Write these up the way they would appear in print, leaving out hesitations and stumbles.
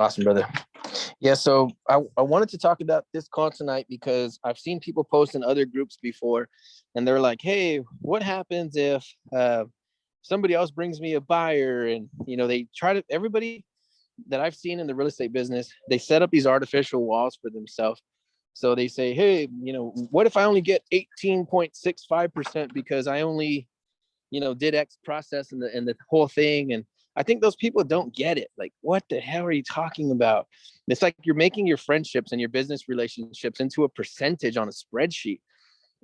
Awesome, brother. Yeah, so I wanted to talk about this call tonight because I've seen people post in other groups before, and they're like, "Hey, what happens if somebody else brings me a buyer?" And they try to everybody that I've seen in the real estate business, they set up these artificial walls for themselves. So they say, "Hey, what if I only get 18.65% because I only did X process and the whole thing?" And I think those people don't get it. Like, what the hell are you talking about? It's like you're making your friendships and your business relationships into a percentage on a spreadsheet.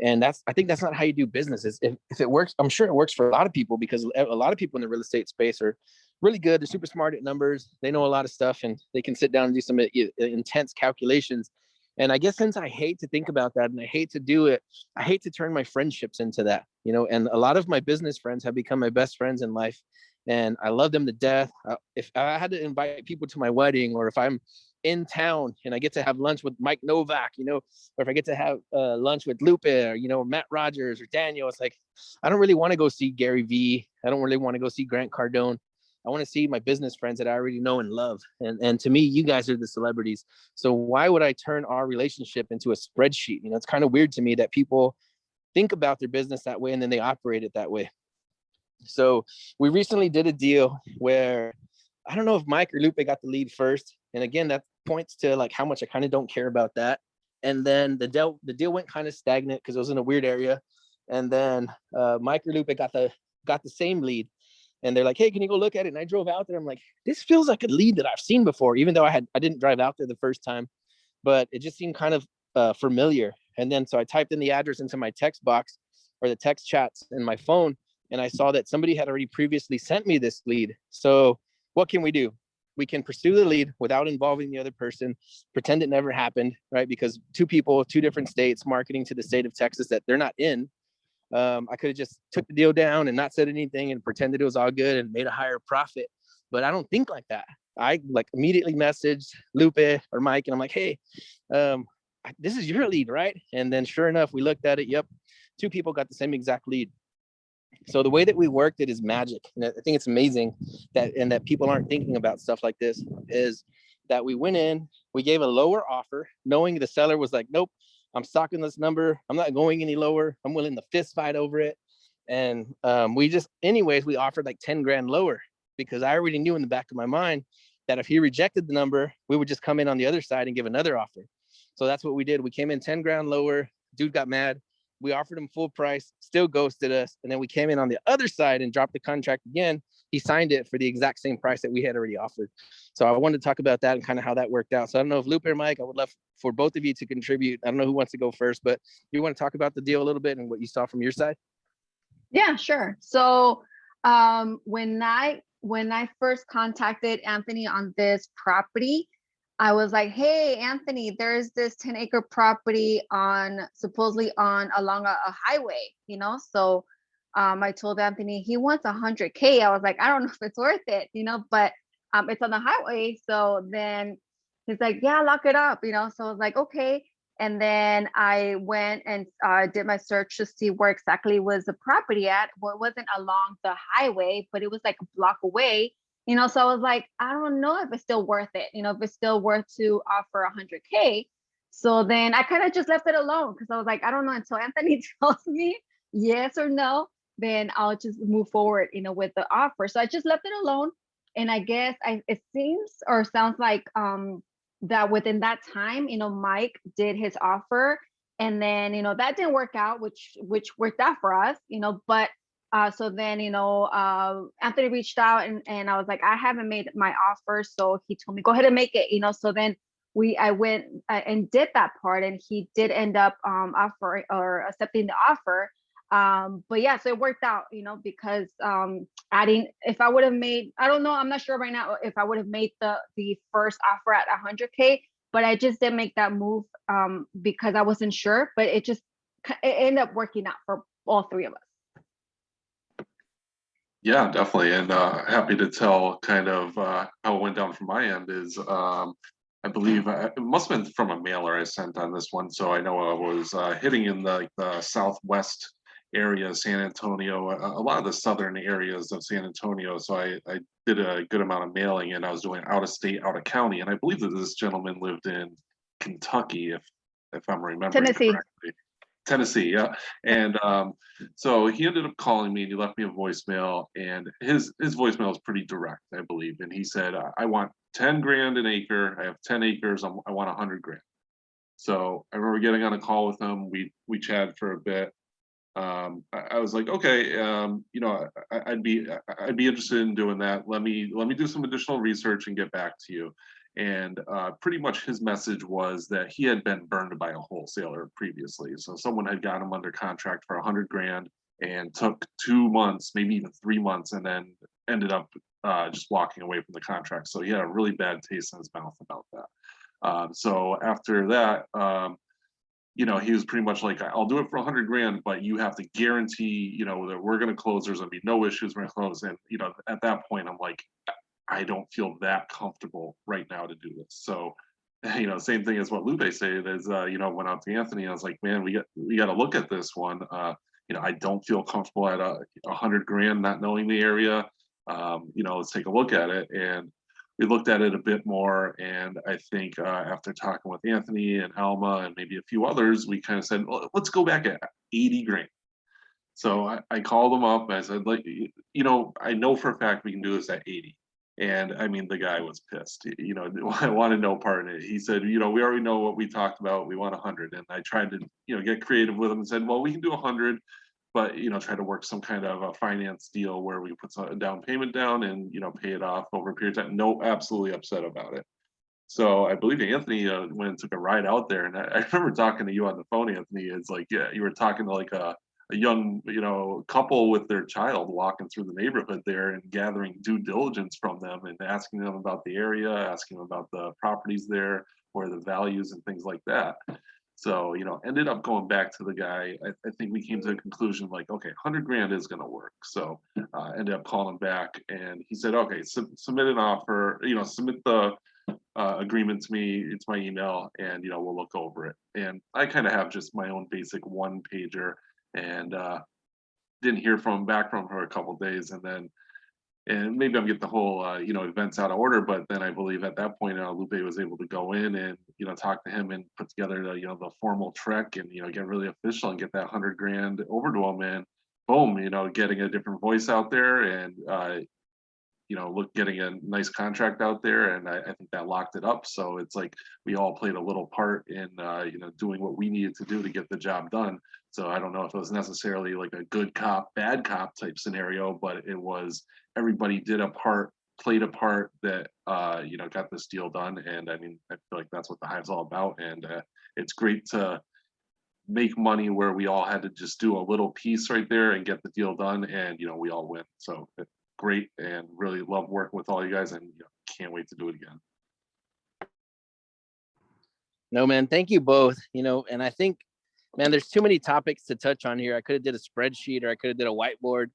And I think that's not how you do business. If it works, I'm sure it works for a lot of people, because a lot of people in the real estate space are really good. They're super smart at numbers. They know a lot of stuff, and they can sit down and do some intense calculations. And I guess since I hate to think about that and I hate to do it, I hate to turn my friendships into that, and a lot of my business friends have become my best friends in life. And I love them to death. If I had to invite people to my wedding, or if I'm in town and I get to have lunch with Mike Novak, or if I get to have lunch with Lupe, or, Matt Rogers or Daniel, it's like, I don't really want to go see Gary Vee. I don't really want to go see Grant Cardone. I want to see my business friends that I already know and love. And to me, you guys are the celebrities. So why would I turn our relationship into a spreadsheet? It's kind of weird to me that people think about their business that way and then they operate it that way. So we recently did a deal where I don't know if Mike or Lupe got the lead first. And again, that points to like how much I kind of don't care about that. And then the deal went kind of stagnant because it was in a weird area. And then Mike or Lupe got the same lead. And they're like, "Hey, can you go look at it?" And I drove out there. I'm like, this feels like a lead that I've seen before, even though I didn't drive out there the first time, but it just seemed kind of familiar. And then so I typed in the address into my text box or the text chats in my phone, and I saw that somebody had already previously sent me this lead. So what can we do? We can pursue the lead without involving the other person, pretend it never happened, right? Because two people, two different states, marketing to the state of Texas that they're not in. I could have just took the deal down and not said anything and pretended it was all good and made a higher profit. But I don't think like that. I like immediately messaged Lupe or Mike, and I'm like, "Hey, this is your lead, right?" And then sure enough, we looked at it. Yep, two people got the same exact lead. So the way that we worked it is magic. And I think it's amazing that people aren't thinking about stuff like this, is that we went in, we gave a lower offer, knowing the seller was like, "Nope, I'm stocking this number. I'm not going any lower. I'm willing to fist fight over it." And we offered like 10 grand lower, because I already knew in the back of my mind that if he rejected the number, we would just come in on the other side and give another offer. So that's what we did. We came in 10 grand lower. Dude got mad. We offered him full price, still ghosted us. And then we came in on the other side and dropped the contract again. He signed it for the exact same price that we had already offered. So I wanted to talk about that and kind of how that worked out. So I don't know if Lupe or Mike, I would love for both of you to contribute. I don't know who wants to go first, but you want to talk about the deal a little bit and what you saw from your side? Yeah, sure. So when I first contacted Anthony on this property, I was like, "Hey, Anthony, there's this 10-acre property supposedly along a highway, So I told Anthony he wants 100K. I was like, I don't know if it's worth it, but it's on the highway. So then he's like, "Yeah, lock it up, So I was like, okay. And then I went and did my search to see where exactly was the property at. Well, it wasn't along the highway, but it was like a block away. So I was like, I don't know if it's still worth it, if it's still worth to offer 100K. So then I kind of just left it alone, because I was like, I don't know, until Anthony tells me yes or no, then I'll just move forward, with the offer. So I just left it alone. And I guess it seems or sounds like that within that time, Mike did his offer, and then, that didn't work out, which worked out for us, but so then, Anthony reached out, and I was like, I haven't made my offer. So he told me, go ahead and make it, So then I went and did that part, and he did end up offering or accepting the offer. But yeah, so it worked out, because if I would have made, I don't know, I'm not sure right now if I would have made the first offer at 100K, but I just didn't make that move because I wasn't sure, but it ended up working out for all three of us. Yeah, definitely. And happy to tell kind of how it went down from my end is I believe it must have been from a mailer I sent on this one. So I know I was hitting in the southwest area, San Antonio, a lot of the southern areas of San Antonio. So I did a good amount of mailing, and I was doing out of state, out of county. And I believe that this gentleman lived in Kentucky, if I'm remembering Tennessee. correctly. Tennessee, yeah. And so he ended up calling me and he left me a voicemail, and his voicemail is pretty direct, I believe. And he said, I want 10 grand an acre. I have 10 acres. I want 100 grand. So I remember getting on a call with him. We chatted for a bit. I was like, okay, you know, I'd be interested in doing that. Let me do some additional research and get back to you. And pretty much his message was that he had been burned by a wholesaler previously. So someone had got him under contract for 100 grand and took 2 months, maybe even 3 months, and then ended up just walking away from the contract. So he had a really bad taste in his mouth about that. So after that, you know, he was pretty much like, I'll do it for 100 grand, but you have to guarantee, you know, that we're going to close. There's going to be no issues. We're going to close. And, you know, at that point, I'm like, I don't feel that comfortable right now to do this. So, you know, same thing as what Lupe said is, you know, went out to Anthony. And I was like, man, we got to look at this one. You know, I don't feel comfortable at 100 grand, not knowing the area. You know, let's take a look at it. And we looked at it a bit more, and I think after talking with Anthony and Alma and maybe a few others, we kind of said, well, let's go back at 80 grand. So I called him up and I said, like, you know, I know for a fact we can do this at 80. And I mean, the guy was pissed. You know, I wanted no part in it. He said, you know, we already know what we talked about. We want 100. And I tried to, you know, get creative with him and said, well, we can do 100. But, you know, try to work some kind of a finance deal where we put a down payment down and, you know, pay it off over a period of time. No, absolutely upset about it. So I believe Anthony went and took a ride out there, and I remember talking to you on the phone, Anthony. It's like, yeah, you were talking to like a young, you know, couple with their child walking through the neighborhood there and gathering due diligence from them and asking them about the area, asking them about the properties there, or the values and things like that. So, you know, ended up going back to the guy. I think we came to the conclusion like, okay, 100 grand is going to work. So ended up calling him back, and he said, okay, submit an offer, you know, submit the agreement to me. It's my email, and, you know, we'll look over it. And I kind of have just my own basic one pager, and didn't hear back from her a couple days. And maybe I'm getting the whole, you know, events out of order, but then I believe at that point, Lupe was able to go in and, you know, talk to him and put together the, you know, the formal trek and, you know, get really official and get that 100 grand over to him, and boom, you know, getting a different voice out there and, you know, getting a nice contract out there. And I think that locked it up. So it's like, we all played a little part in, you know, doing what we needed to do to get the job done. So I don't know if it was necessarily like a good cop, bad cop type scenario, but it was, everybody did a part, played a part that, you know, got this deal done. And I mean, I feel like that's what the Hive's all about. And it's great to make money where we all had to just do a little piece right there and get the deal done. And, you know, we all win. So great, and really love working with all you guys, and, you know, can't wait to do it again. No, man, thank you both. You know, and I think, man, there's too many topics to touch on here. I could have did a spreadsheet, or I could have did a whiteboard,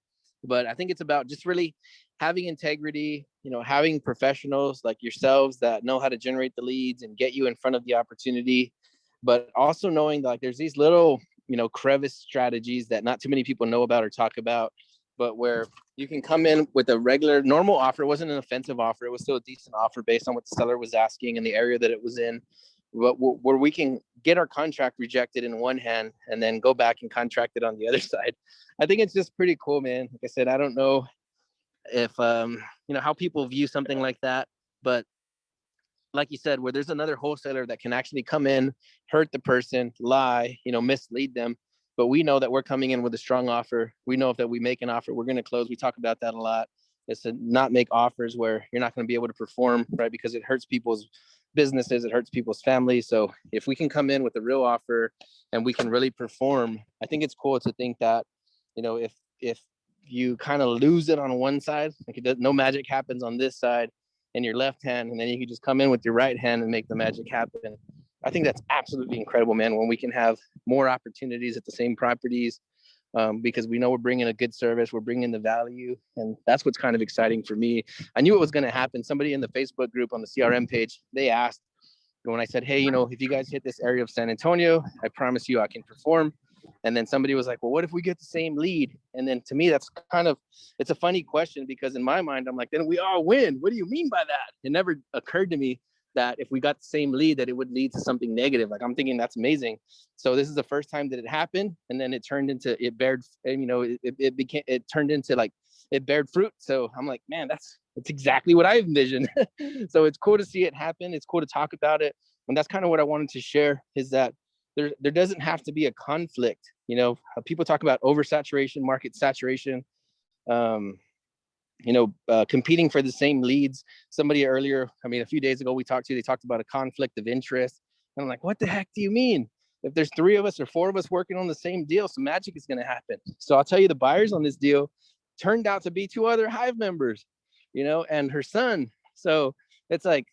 but I think it's about just really having integrity, you know, having professionals like yourselves that know how to generate the leads and get you in front of the opportunity, but also knowing that, like, there's these little, you know, crevice strategies that not too many people know about or talk about, but where you can come in with a regular normal offer. It wasn't an offensive offer. It was still a decent offer based on what the seller was asking and the area that it was in, but where we can get our contract rejected in one hand and then go back and contract it on the other side. I think it's just pretty cool, man. Like I said, I don't know if, you know, how people view something like that, but like you said, where there's another wholesaler that can actually come in, hurt the person, lie, you know, mislead them. But we know that we're coming in with a strong offer. We know if that we make an offer, we're going to close. We talk about that a lot. It's to not make offers where you're not going to be able to perform, right? Because it hurts people's businesses, it hurts people's families. So if we can come in with a real offer and we can really perform, I think it's cool to think that, you know, if you kind of lose it on one side, like no magic happens on this side in your left hand, and then you can just come in with your right hand and make the magic happen. I think that's absolutely incredible, man, when we can have more opportunities at the same properties, because we know we're bringing a good service, we're bringing the value, and that's what's kind of exciting for me. I knew it was going to happen. Somebody in the Facebook group on the CRM page, they asked, when I said, hey, you know, if you guys hit this area of San Antonio, I promise you I can perform. And then somebody was like, well, what if we get the same lead? And then to me, that's kind of, it's a funny question, because in my mind, I'm like, then we all win. What do you mean by that? It never occurred to me that if we got the same lead, that it would lead to something negative. Like, I'm thinking that's amazing. So this is the first time that it happened. And then it turned into, it bared, and, you know, it turned into like, it bared fruit. So I'm like, man, that's exactly what I envisioned. So it's cool to see it happen. It's cool to talk about it. And that's kind of what I wanted to share, is that there doesn't have to be a conflict. You know, people talk about oversaturation, market saturation, competing for the same leads. Somebody earlier, I mean, a few days ago, they talked about a conflict of interest. And I'm like, what the heck do you mean? If there's 3 of us or 4 of us working on the same deal, some magic is going to happen. So I'll tell you, the buyers on this deal turned out to be 2 other Hive members, you know, and her son. So it's like,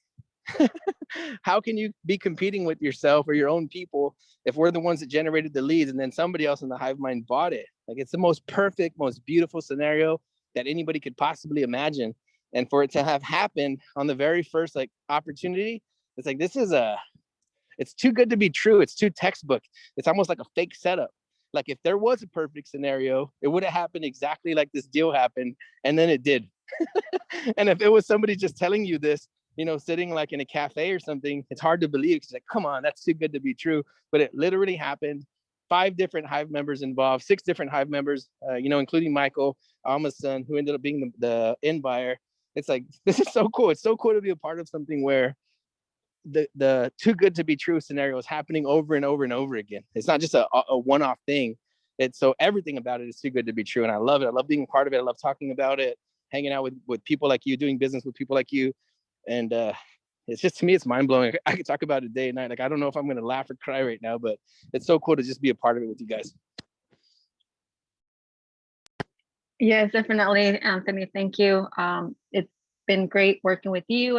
how can you be competing with yourself or your own people if we're the ones that generated the leads and then somebody else in the hive mind bought it? Like, it's the most perfect, most beautiful scenario that anybody could possibly imagine. And for it to have happened on the very first like opportunity, it's like, it's too good to be true. It's too textbook. It's almost like a fake setup. Like, if there was a perfect scenario, it would have happened exactly like this deal happened, and then it did. And if it was somebody just telling you this, you know, sitting like in a cafe or something, it's hard to believe. It's like, come on, that's too good to be true. But it literally happened. 5 different hive members involved, 6 different hive members, including Michael, Alma's son, who ended up being the end buyer. It's like, this is so cool. It's so cool to be a part of something where the too good to be true scenario is happening over and over and over again. It's not just a one-off thing. It's so everything about it is too good to be true. And I love it. I love being a part of it. I love talking about it, hanging out with people like you, doing business with people like you. And it's just, to me, it's mind-blowing. I could talk about it day and night. Like, I don't know if I'm going to laugh or cry right now, but it's so cool to just be a part of it with you guys. Yes, definitely, Anthony. Thank you. It's been great working with you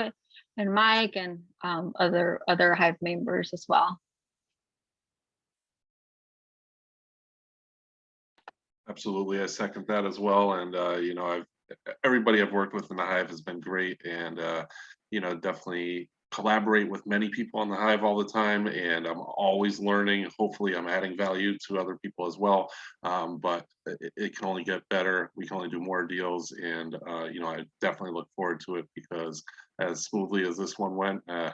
and Mike and other Hive members as well. Absolutely, I second that as well. And everybody I've worked with in the Hive has been great, and definitely collaborate with many people on the Hive all the time, and I'm always learning. Hopefully I'm adding value to other people as well, but it can only get better. We can only do more deals, and I definitely look forward to it, because as smoothly as this one went, I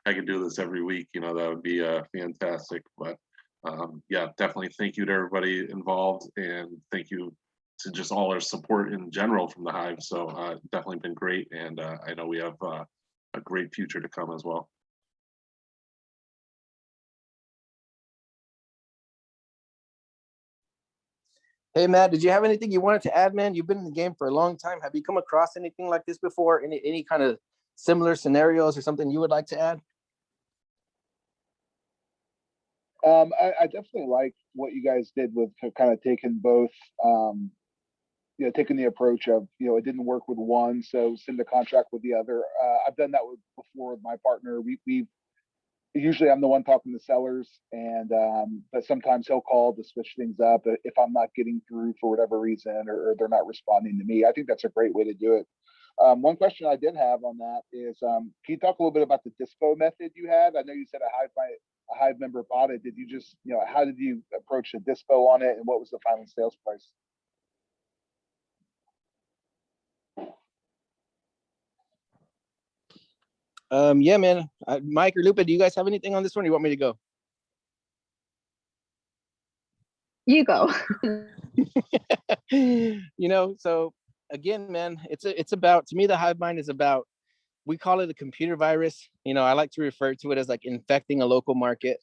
could do this every week. That would be fantastic. But yeah, definitely thank you to everybody involved, and thank you to just all our support in general from the Hive. So definitely been great, and I know we have a great future to come as well. Hey, Matt, did you have anything you wanted to add, man? You've been in the game for a long time. Have you come across anything like this before? Any kind of similar scenarios or something you would like to add? I definitely like what you guys did with kind of taking both, taking the approach of, it didn't work with one, so send a contract with the other. I've done that before with my partner. We've usually, I'm the one talking to sellers, and but sometimes he'll call to switch things up if I'm not getting through for whatever reason, or they're not responding to me. I think that's a great way to do it. One question I did have on that is, can you talk a little bit about the dispo method you had? I know you said a Hive member bought it. Did you just, how did you approach the dispo on it, and what was the final sales price? Yeah, man. Mike or Lupe, do you guys have anything on this one, or you want me to go? You go. So again, man, it's about, to me, the hive mind is about, we call it a computer virus. I like to refer to it as like infecting a local market,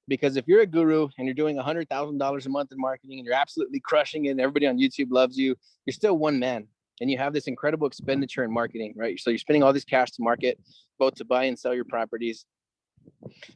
because if you're a guru and you're doing $100,000 a month in marketing and you're absolutely crushing it and everybody on YouTube loves you, you're still one man, and you have this incredible expenditure in marketing, right? So you're spending all this cash to market, both to buy and sell your properties.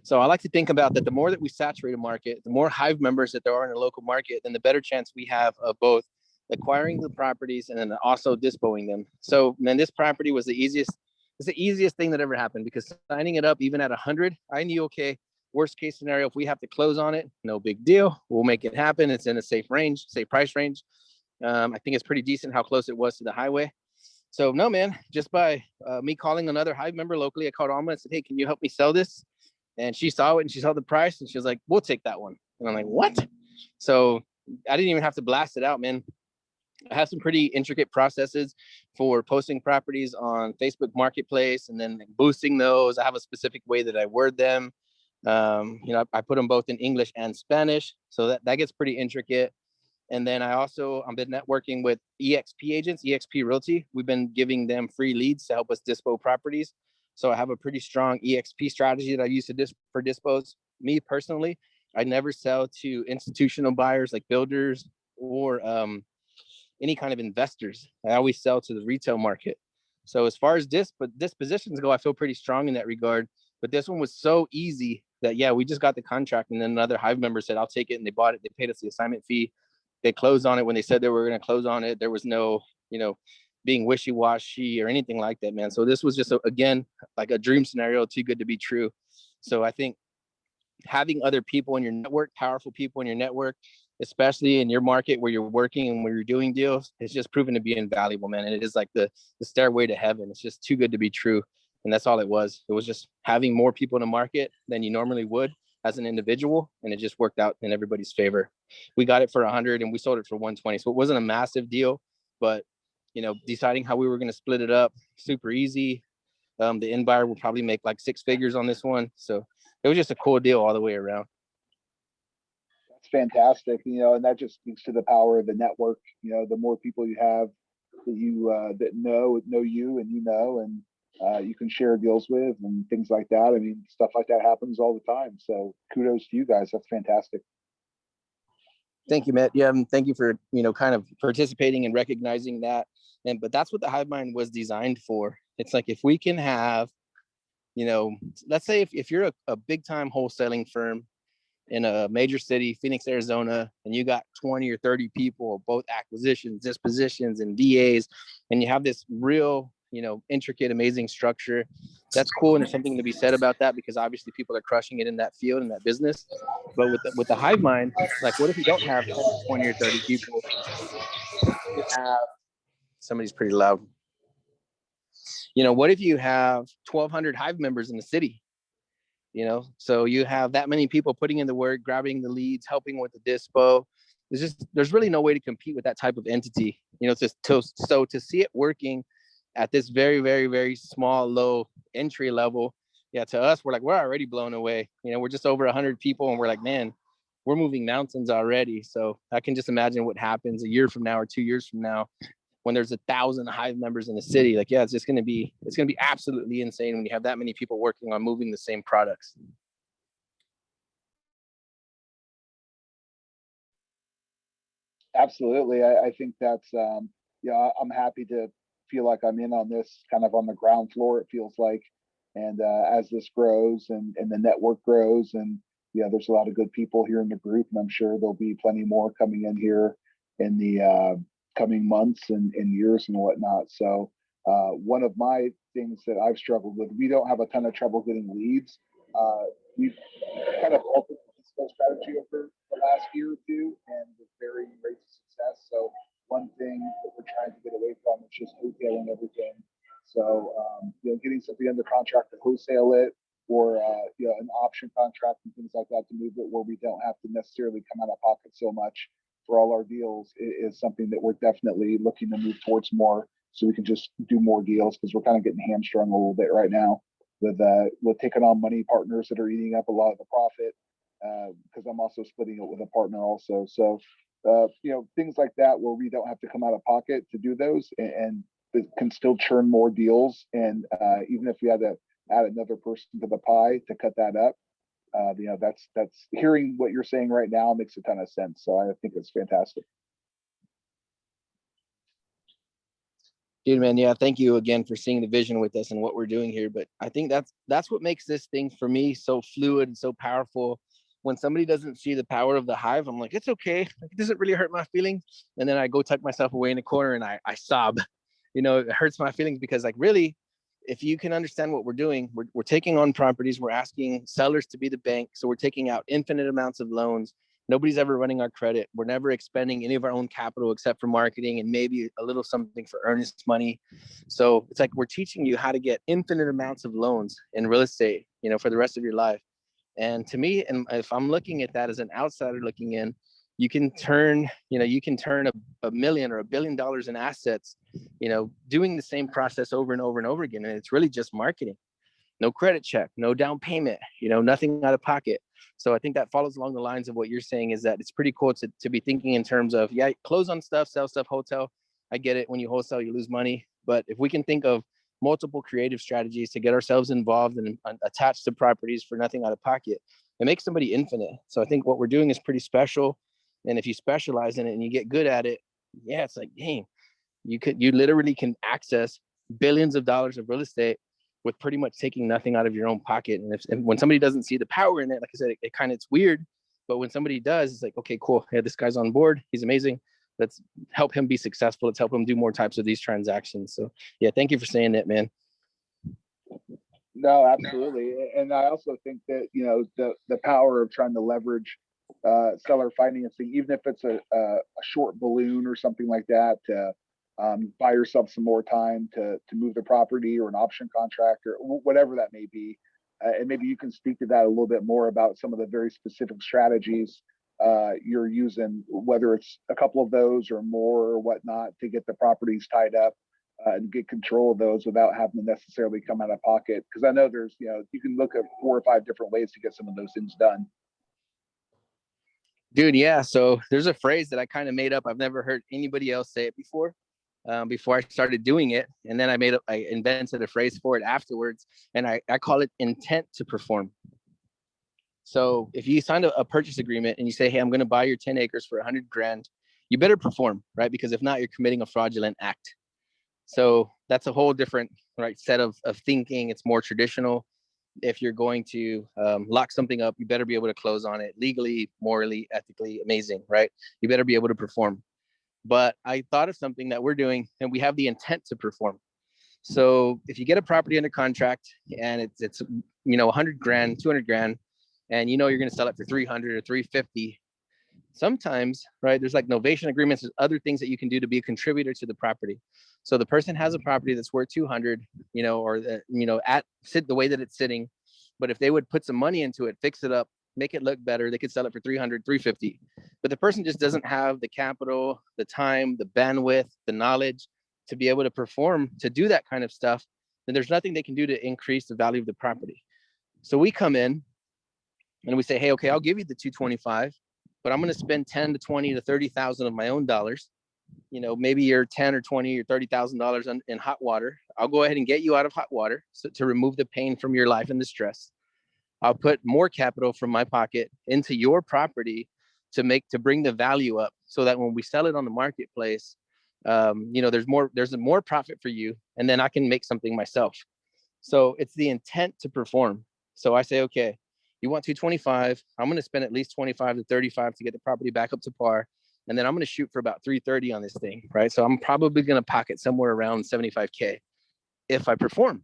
So I like to think about that the more that we saturate a market, the more hive members that there are in a local market, then the better chance we have of both acquiring the properties and then also dispoing them. So then this property was it's the easiest thing that ever happened, because signing it up, even at 100, I knew, okay, worst case scenario, if we have to close on it, no big deal. We'll make it happen. It's in a safe price range. I think it's pretty decent how close it was to the highway. So no, man, just by me calling another hive member locally, I called Alma and said, hey, can you help me sell this? And she saw it and she saw the price and she was like, we'll take that one. And I'm like, what? So I didn't even have to blast it out, man. I have some pretty intricate processes for posting properties on Facebook Marketplace and then boosting those. I have a specific way that I word them. I put them both in English and Spanish, so that gets pretty intricate. And then I've been networking with EXP agents, EXP Realty. We've been giving them free leads to help us dispo properties. So I have a pretty strong EXP strategy that I use for dispos. Me personally, I never sell to institutional buyers like builders or any kind of investors. I always sell to the retail market. So as far as dispositions go, I feel pretty strong in that regard. But this one was so easy that, yeah, we just got the contract. And then another Hive member said, I'll take it. And they bought it. They paid us the assignment fee. They closed on it when they said they were going to close on it. There was no, being wishy-washy or anything like that, man. So this was just, again, like a dream scenario, too good to be true. So I think having other people in your network, powerful people in your network, especially in your market where you're working and where you're doing deals, it's just proven to be invaluable, man. And it is like the stairway to heaven. It's just too good to be true. And that's all it was. It was just having more people in the market than you normally would as an individual. And it just worked out in everybody's favor. We got it for 100 and we sold it for 120. So it wasn't a massive deal, but deciding how we were going to split it up, super easy. The end buyer will probably make like 6 figures on this one. So it was just a cool deal all the way around. That's fantastic. And that just speaks to the power of the network. The more people you have that that know you and and you can share deals with and things like that. I mean, stuff like that happens all the time. So kudos to you guys. That's fantastic. Thank you, Matt. Yeah, and thank you for kind of participating and recognizing that. But that's what the Hive Mind was designed for. It's like if we can have, let's say if you're a big time wholesaling firm in a major city, Phoenix, Arizona, and you got 20 or 30 people, both acquisitions, dispositions, and DAs, and you have this real, intricate, amazing structure. That's cool, and there's something to be said about that because obviously people are crushing it in that field, in that business. But with the Hive Mind, like, what if you don't have 10, 20 or 30 people? You have somebody's pretty loud. What if you have 1,200 Hive members in the city? So you have that many people putting in the work, grabbing the leads, helping with the dispo. There's really no way to compete with that type of entity. So to see it working at this very, very, very small, low entry level, yeah, to us, we're already blown away. We're just over 100 people, and we're like, man, we're moving mountains already. So I can just imagine what happens a year from now or 2 years from now when there's 1,000 Hive members in the city. Like, yeah, it's going to be absolutely insane when you have that many people working on moving the same products. Absolutely. I think that's, I'm happy to feel like I'm in on this kind of on the ground floor, it feels like. And as this grows and the network grows, and there's a lot of good people here in the group, and I'm sure there'll be plenty more coming in here in the coming months and years and whatnot. So one of my things that I've struggled with, we don't have a ton of trouble getting leads. We've kind of altered the strategy over the last year or two, and with varying rates of success. So one thing that we're trying to get away from is just wholesaling everything. So getting something under contract to wholesale it, or an option contract and things like that to move it where we don't have to necessarily come out of pocket so much for all our deals is something that we're definitely looking to move towards more, so we can just do more deals, because we're kind of getting hamstrung a little bit right now with taking on money partners that are eating up a lot of the profit, because I'm also splitting it with a partner also. So things like that where we don't have to come out of pocket to do those, and can still churn more deals. And even if we had to add another person to the pie to cut that up, that's hearing what you're saying right now makes a ton of sense. So I think it's fantastic. Dude, man, yeah, thank you again for seeing the vision with us and what we're doing here. But I think that's what makes this thing for me so fluid and so powerful. When somebody doesn't see the power of the Hive, I'm like, it's okay. Like, it doesn't really hurt my feelings. And then I go tuck myself away in the corner and I sob. It hurts my feelings because, like, really, if you can understand what we're doing, we're taking on properties. We're asking sellers to be the bank. So we're taking out infinite amounts of loans. Nobody's ever running our credit. We're never expending any of our own capital except for marketing and maybe a little something for earnest money. So it's like we're teaching you how to get infinite amounts of loans in real estate, for the rest of your life. And to me, and if I'm looking at that as an outsider looking in, you can turn, you can turn a million or $1 billion in assets, doing the same process over and over and over again. And it's really just marketing. No credit check, no down payment, nothing out of pocket. So I think that follows along the lines of what you're saying, is that it's pretty cool to be thinking in terms of, yeah, close on stuff, sell stuff, hotel. I get it. When you wholesale, you lose money. But if we can think of multiple creative strategies to get ourselves involved and attached to properties for nothing out of pocket, it makes somebody infinite. So I think what we're doing is pretty special. And if you specialize in it and you get good at it, yeah, it's like, dang, you literally can access billions of dollars of real estate with pretty much taking nothing out of your own pocket. And when somebody doesn't see the power in it, like I said, it's weird. But when somebody does, it's like, okay, cool. Yeah, this guy's on board. He's amazing. Let's help him be successful. Let's help him do more types of these transactions. So yeah, thank you for saying that, man. No, absolutely. And I also think that, the power of trying to leverage seller financing, even if it's a short balloon or something like that, to buy yourself some more time to move the property, or an option contract, or whatever that may be. And maybe you can speak to that a little bit more about some of the very specific strategies you're using, whether it's a couple of those or more or whatnot, to get the properties tied up and get control of those without having to necessarily come out of pocket. Because I know there's, you can look at 4 or 5 different ways to get some of those things done. Dude, yeah. So there's a phrase that I kind of made up. I've never heard anybody else say it before I started doing it. And then I invented a phrase for it afterwards. And I call it intent to perform. So if you sign a purchase agreement and you say, hey, I'm going to buy your 10 acres for $100,000, you better perform, right? Because if not, you're committing a fraudulent act. So that's a whole different set of thinking. It's more traditional. If you're going to lock something up, you better be able to close on it legally, morally, ethically, amazing, right? You better be able to perform. But I thought of something that we're doing, and we have the intent to perform. So if you get a property under contract and it's $100,000, $200,000, and you're going to sell it for $300,000 or $350,000, sometimes, right, there's like novation agreements and other things that you can do to be a contributor to the property. So the person has a property that's worth 200, or sit the way that it's sitting. But if they would put some money into it, fix it up, make it look better, they could sell it for 300, 350. But the person just doesn't have the capital, the time, the bandwidth, the knowledge to be able to perform, to do that kind of stuff. Then there's nothing they can do to increase the value of the property. So we come in and we say, hey, okay, I'll give you the 225, but I'm going to spend 10 to 20 to 30,000 of my own dollars. Maybe you're 10 or 20 or $30,000 in hot water. I'll go ahead and get you out of hot water to remove the pain from your life and the stress. I'll put more capital from my pocket into your property to bring the value up, so that when we sell it on the marketplace, there's more profit for you, and then I can make something myself. So it's the intent to perform. So I say, okay, you want 225, I'm going to spend at least 25 to 35 to get the property back up to par. And then I'm going to shoot for about 330 on this thing, right? So I'm probably going to pocket somewhere around 75K if I perform.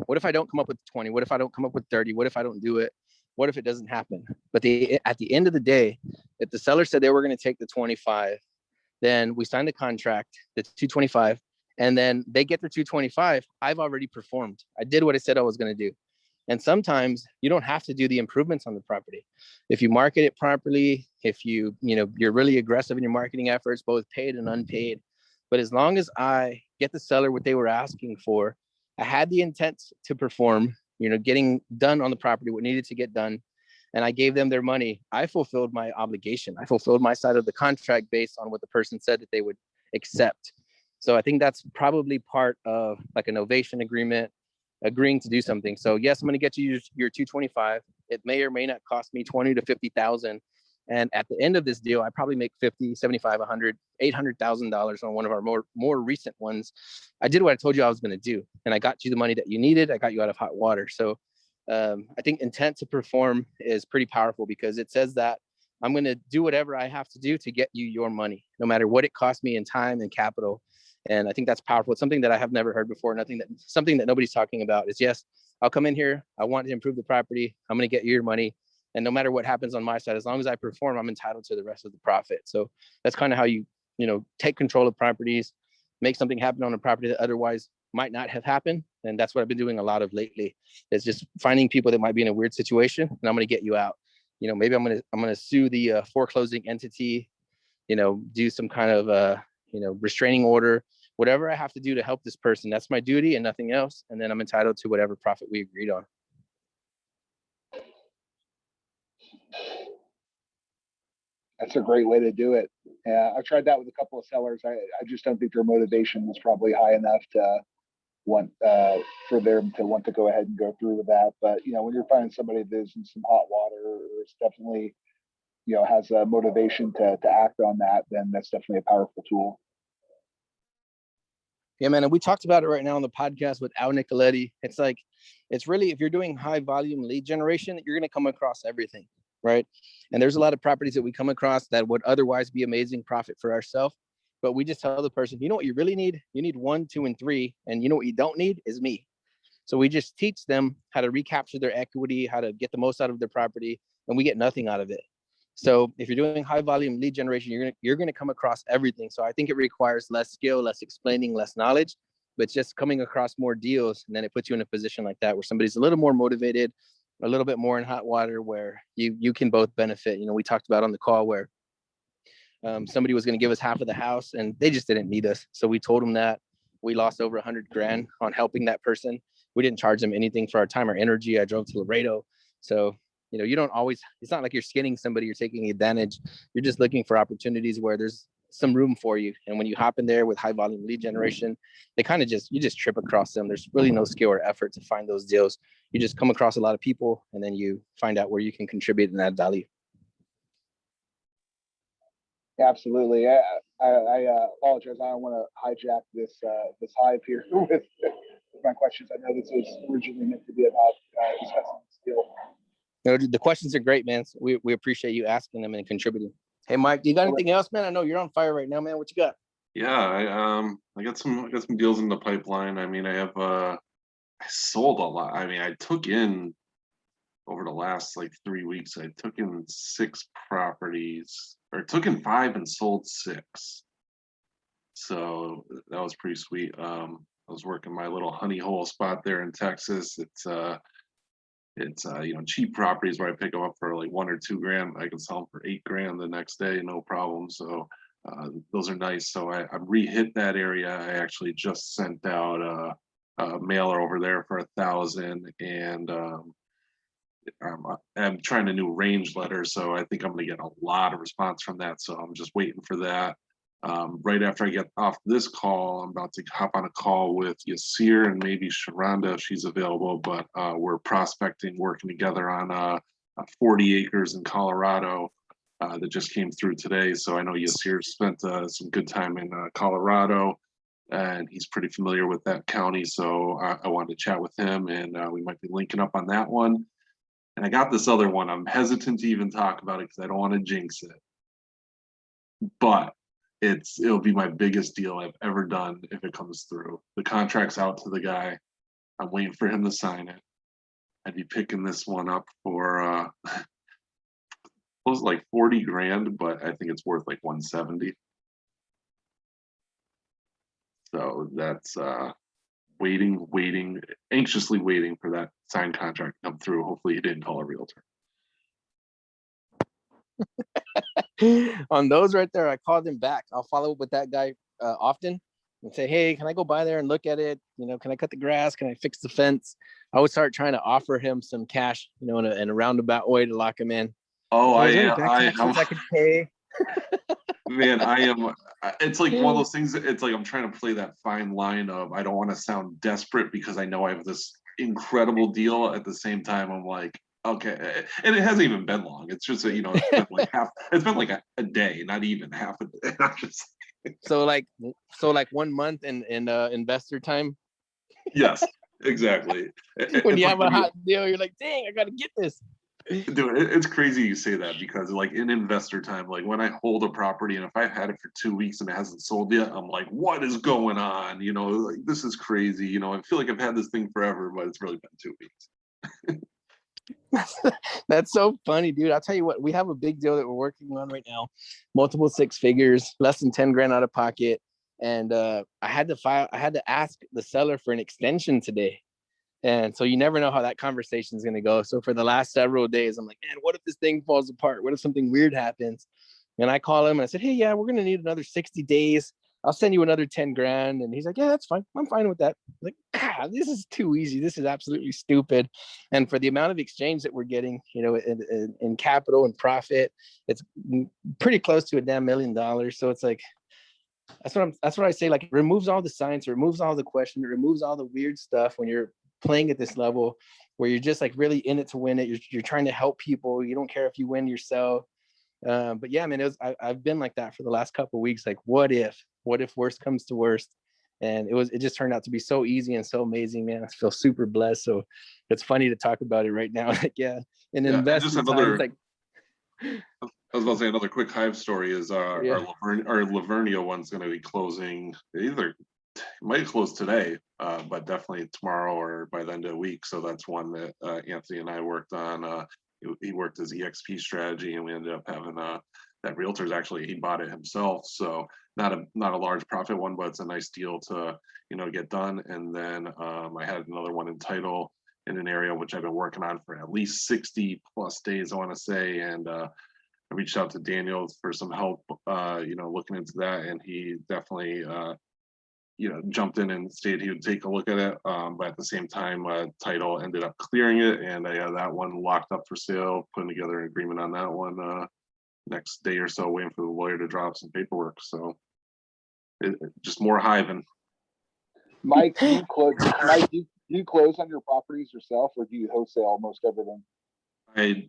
What if I don't come up with 20? What if I don't come up with 30? What if I don't do it? What if it doesn't happen? But at the end of the day, if the seller said they were going to take the 25, then we signed the contract, the 225, and then they get their 225. I've already performed. I did what I said I was going to do. And sometimes you don't have to do the improvements on the property. If you market it properly, if you're really aggressive in your marketing efforts, both paid and unpaid. But as long as I get the seller what they were asking for, I had the intent to perform, getting done on the property, what needed to get done, and I gave them their money, I fulfilled my obligation. I fulfilled my side of the contract based on what the person said that they would accept. So I think that's probably part of like a novation agreement, agreeing to do something. So yes, I'm going to get you your 225. It may or may not cost me 20 to 50,000. And at the end of this deal, I probably make 50, 75, 100, $800,000 on one of our more recent ones. I did what I told you I was going to do, and I got you the money that you needed. I got you out of hot water. So I think intent to perform is pretty powerful, because it says that I'm going to do whatever I have to do to get you your money, no matter what it costs me in time and capital. And I think that's powerful. It's something that I have never heard before. Something that nobody's talking about is, yes, I'll come in here. I want to improve the property. I'm going to get you your money. And no matter what happens on my side, as long as I perform, I'm entitled to the rest of the profit. So that's kind of how you take control of properties, make something happen on a property that otherwise might not have happened. And that's what I've been doing a lot of lately, is just finding people that might be in a weird situation, and I'm going to get you out. maybe I'm gonna sue the foreclosing entity, do some kind of restraining order, whatever I have to do to help this person. That's my duty and nothing else. And then I'm entitled to whatever profit we agreed on. That's a great way to do it. Yeah, I've tried that with a couple of sellers. I just don't think their motivation was probably high enough to want for them to want to go ahead and go through with that. But when you're finding somebody that's in some hot water, or is definitely has a motivation to act on that, then that's definitely a powerful tool. Yeah, man. And we talked about it right now on the podcast with Al Nicoletti. It's like, it's really, if you're doing high volume lead generation, you're going to come across everything, right? And there's a lot of properties that we come across that would otherwise be amazing profit for ourselves. But we just tell the person, you know what you really need? You need 1, 2, and 3. And you know what you don't need is me. So we just teach them how to recapture their equity, how to get the most out of their property, and we get nothing out of it. So if you're doing high volume lead generation, you're gonna come across everything. So I think it requires less skill, less explaining, less knowledge, but just coming across more deals, and then it puts you in a position like that where somebody's a little more motivated, a little bit more in hot water, where you can both benefit. We talked about on the call where somebody was going to give us half of the house, and they just didn't need us. So we told them that. We lost over $100,000 on helping that person. We didn't charge them anything for our time or energy. I drove to Laredo. So you don't always, it's not like you're skinning somebody, you're taking advantage. You're just looking for opportunities where there's some room for you. And when you hop in there with high volume lead generation, they kind of you just trip across them. There's really no skill or effort to find those deals. You just come across a lot of people, and then you find out where you can contribute and add value. Absolutely. I apologize. I don't want to hijack this hive here with my questions. I know this was originally meant to be about discussing this deal. The questions are great, man. So we appreciate you asking them and contributing. Hey, Mike, do you got anything else, man? I know you're on fire right now, man. What you got? Yeah, I got some deals in the pipeline. I mean, I sold a lot. I mean, I took in over the last like 3 weeks, I took in 6 properties, or took in 5 and sold 6. So that was pretty sweet. I was working my little honey hole spot there in Texas. It's cheap properties where I pick them up for like 1 or 2 grand. I can sell them for 8 grand the next day, no problem. So those are nice. So I re-hit that area. I actually just sent out a mailer over there for 1,000, and I'm trying a new range letter, so I think I'm going to get a lot of response from that. So I'm just waiting for that. Right after I get off this call, I'm about to hop on a call with Yasir and maybe Sharonda if she's available, but we're prospecting, working together on 40 acres in Colorado that just came through today. So I know Yasir spent some good time in Colorado, and he's pretty familiar with that county. So I wanted to chat with him, and we might be linking up on that one. And I got this other one. I'm hesitant to even talk about it because I don't want to jinx it. But it'll be my biggest deal I've ever done if it comes through. The contract's out to the guy. I'm waiting for him to sign it. I'd be picking this one up for it was like 40 grand, but I think it's worth like 170. So that's anxiously waiting for that signed contract to come through. Hopefully he didn't call a realtor. On those right there, I called him back. I'll follow up with that guy often and say, hey, can I go by there and look at it? Can I cut the grass? Can I fix the fence? I would start trying to offer him some cash, in a roundabout way to lock him in. Oh, I could pay. Man, it's like one of those things. It's like I'm trying to play that fine line of I don't want to sound desperate because I know I have this incredible deal. At the same time, I'm like, okay, and it hasn't even been long. It's just it's been like it's been like a day, not even half a day. So like 1 month in investor time. Yes, exactly. When you have a hot deal, you're like, dang, I gotta get this. Dude, it's crazy you say that because like in investor time, like when I hold a property and if I've had it for 2 weeks and it hasn't sold yet, I'm like, what is going on? Like this is crazy. I feel like I've had this thing forever, but it's really been 2 weeks. That's so funny, dude. I'll tell you what, we have a big deal that we're working on right now, multiple 6 figures, less than 10 grand out of pocket. And I had to ask the seller for an extension today. And so you never know how that conversation is going to go. So for the last several days, I'm like, man, what if this thing falls apart? What if something weird happens? And I call him and I said, hey, yeah, we're going to need another 60 days. I'll send you another 10 grand. And he's like, yeah, that's fine. I'm fine with that. I'm like, this is too easy. This is absolutely stupid. And for the amount of exchange that we're getting, you know, in capital and profit, it's pretty close to a damn $1 million. So it's like, that's what I say. Like, it removes all the science, it removes all the question, it removes all the weird stuff when you're playing at this level where you're just like really in it to win it. You're trying to help people. You don't care if you win yourself. But yeah, man, I've been like that for the last couple of weeks. Like, what if worst comes to worst? And it just turned out to be so easy and so amazing, man. I feel super blessed. So it's funny to talk about it right now. Like, yeah, in Yeah, and just investment times, like, I was about to say another quick Hive story is Yeah. our Lavernia one's going to be closing either might close today, but definitely tomorrow or by the end of the week. So that's one that Anthony and I worked on. He worked his EXP strategy, and we ended up having that realtor's actually he bought it himself. So not a large profit one, but it's a nice deal to get done. And then I had another one in title in an area which I've been working on for at least 60 plus days, I want to say, and I reached out to Daniel for some help, looking into that, and he definitely, jumped in and stated he would take a look at it. But at the same time, title ended up clearing it, and I have that one locked up for sale, putting together an agreement on that one next day or so, waiting for the lawyer to drop some paperwork. So just more hiving. Mike, do you close? Mike, do you close on your properties yourself, or do you wholesale almost everything? I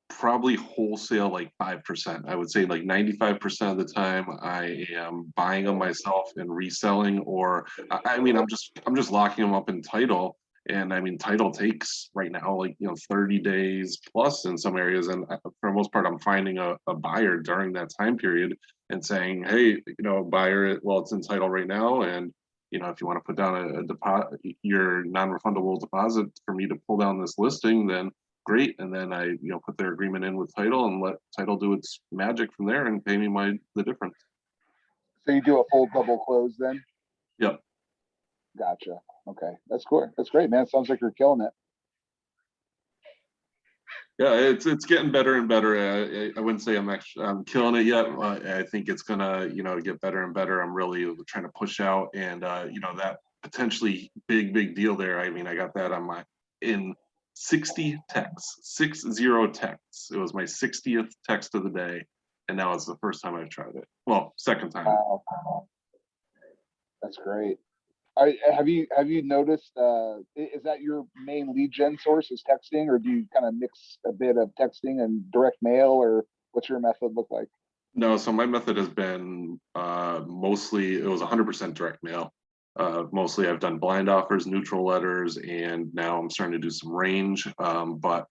probably wholesale like 5%. I would say like 95% of the time I am buying them myself and reselling, or I mean I'm just locking them up in title. And I mean title takes right now like 30 days plus in some areas, and for the most part I'm finding a buyer during that time period and saying, hey, buyer, well, it's in title right now, and if you want to put down a deposit, your non-refundable deposit for me to pull down this listing, then great. And then I put their agreement in with title and let title do its magic from there and pay me the difference. So you do a full double close then? Yep. Gotcha. Okay, that's cool. That's great, man. Sounds like you're killing it. Yeah, it's getting better and better. I wouldn't say I'm killing it yet. I think it's gonna get better and better. I'm really trying to push out, and that potentially big deal there. I mean, I got that on in 60 texts, 60 texts. It was my 60th text of the day, and now it's the first time I've tried it. Well, second time. Wow. That's great. Have you noticed? Is that your main lead gen source? Is texting, or do you kind of mix a bit of texting and direct mail, or what's your method look like? No, so my method has been mostly it was 100% direct mail. Mostly I've done blind offers, neutral letters, and now I'm starting to do some range. But